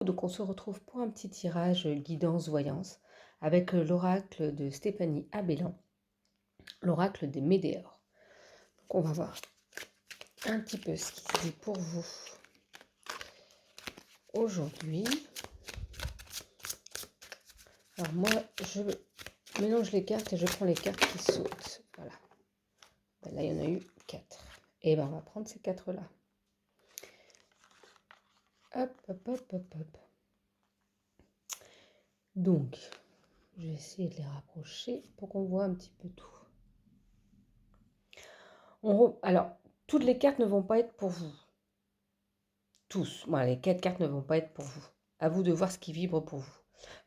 Donc on se retrouve pour un petit tirage guidance voyance avec l'oracle de Stéphanie Abellan, l'oracle des Médéors. Donc on va voir un petit peu ce qui se dit pour vous aujourd'hui. Alors moi, je mélange les cartes et je prends les cartes qui sautent. Voilà. Ben là, il y en a eu 4. Et ben on va prendre ces 4-là. Hop, hop, hop, hop, hop. Donc, je vais essayer de les rapprocher pour qu'on voit un petit peu tout. Alors, toutes les cartes ne vont pas être pour vous. Tous. Voilà, les 4 cartes ne vont pas être pour vous. À vous de voir ce qui vibre pour vous.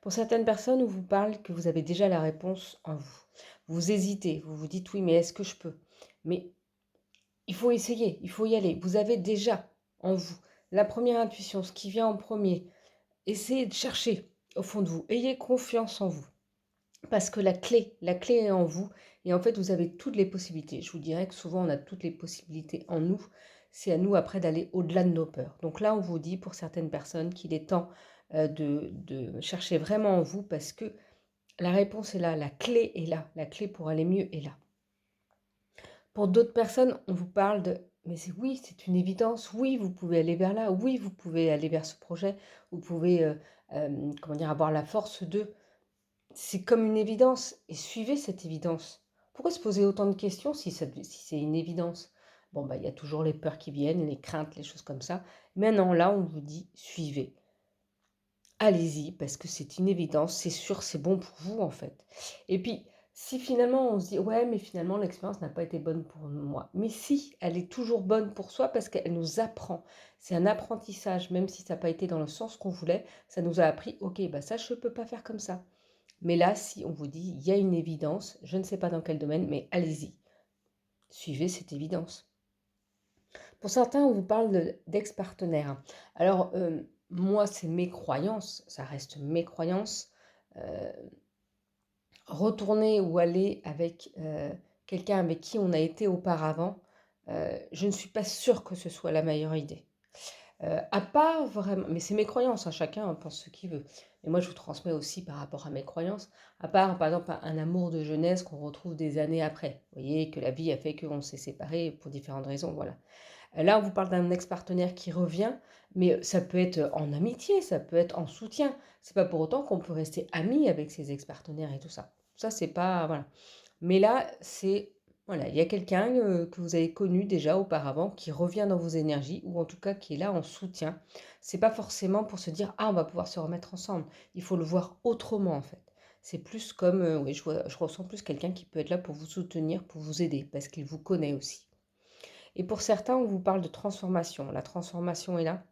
Pour certaines personnes, on vous parle que vous avez déjà la réponse en vous. Vous hésitez, vous vous dites oui, mais est-ce que je peux? Mais il faut essayer, il faut y aller. Vous avez déjà en vous la première intuition, ce qui vient en premier. Essayez de chercher au fond de vous. Ayez confiance en vous. Parce que la clé est en vous. Et en fait, vous avez toutes les possibilités. Je vous dirais que souvent, on a toutes les possibilités en nous. C'est à nous après d'aller au-delà de nos peurs. Donc là, on vous dit pour certaines personnes qu'il est temps de chercher vraiment en vous parce que la réponse est là, la clé est là, la clé pour aller mieux est là. Pour d'autres personnes, on vous parle de mais c'est oui, c'est une évidence. Oui, vous pouvez aller vers là. Oui, vous pouvez aller vers ce projet. Vous pouvez comment dire, avoir la force de. C'est comme une évidence et suivez cette évidence. Pourquoi se poser autant de questions si c'est une évidence? Bon, bah, il y a toujours les peurs qui viennent, les craintes, les choses comme ça. Maintenant, là, on vous dit suivez. Allez-y, parce que c'est une évidence, c'est sûr, c'est bon pour vous, en fait. Et puis, si finalement on se dit ouais, mais finalement l'expérience n'a pas été bonne pour moi. Mais si, elle est toujours bonne pour soi parce qu'elle nous apprend. C'est un apprentissage, même si ça n'a pas été dans le sens qu'on voulait, ça nous a appris, ok, bah ça, je ne peux pas faire comme ça. Mais là, si on vous dit, il y a une évidence, je ne sais pas dans quel domaine, mais allez-y, suivez cette évidence. Pour certains, on vous parle d'ex-partenaire. Alors, moi, c'est mes croyances, ça reste mes croyances. Euh, Retourner ou aller avec quelqu'un avec qui on a été auparavant, je ne suis pas sûre que ce soit la meilleure idée. À part vraiment, mais c'est mes croyances, hein, chacun pense ce qu'il veut. Mais moi, je vous transmets aussi par rapport à mes croyances. À part, par exemple, un amour de jeunesse qu'on retrouve des années après. Vous voyez, que la vie a fait qu'on s'est séparés pour différentes raisons, voilà. Là, on vous parle d'un ex-partenaire qui revient, mais ça peut être en amitié, ça peut être en soutien. C'est pas pour autant qu'on peut rester amis avec ses ex-partenaires et tout ça. Ça, c'est pas, voilà. Mais là, c'est, voilà, il y a quelqu'un que vous avez connu déjà auparavant qui revient dans vos énergies ou en tout cas qui est là en soutien. C'est pas forcément pour se dire ah on va pouvoir se remettre ensemble. Il faut le voir autrement en fait. C'est plus comme oui, je ressens plus quelqu'un qui peut être là pour vous soutenir, pour vous aider parce qu'il vous connaît aussi. Et pour certains, on vous parle de transformation. La transformation est là.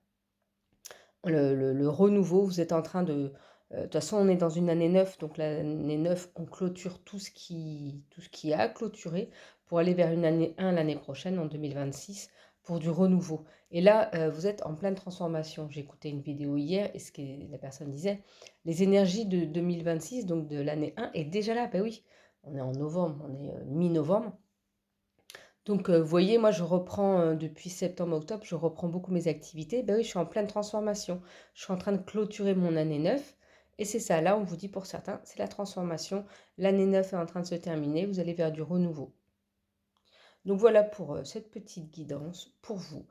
Le renouveau, vous êtes en train de... De toute façon, on est dans une année 9, donc l'année 9, on clôture tout ce qui a clôturé pour aller vers une année 1 l'année prochaine, en 2026, pour du renouveau. Et là, vous êtes en pleine transformation. J'ai écouté une vidéo hier et ce que la personne disait, les énergies de 2026, donc de l'année 1, est déjà là. Ben oui, on est en novembre, on est mi-novembre. Donc, vous voyez, moi, je reprends depuis septembre-octobre, je reprends beaucoup mes activités. Ben oui, je suis en pleine transformation. Je suis en train de clôturer mon année 9. Et c'est ça, là, on vous dit pour certains, c'est la transformation. L'année 9 est en train de se terminer, vous allez vers du renouveau. Donc voilà pour cette petite guidance pour vous.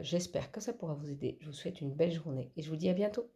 J'espère que ça pourra vous aider. Je vous souhaite une belle journée et je vous dis à bientôt.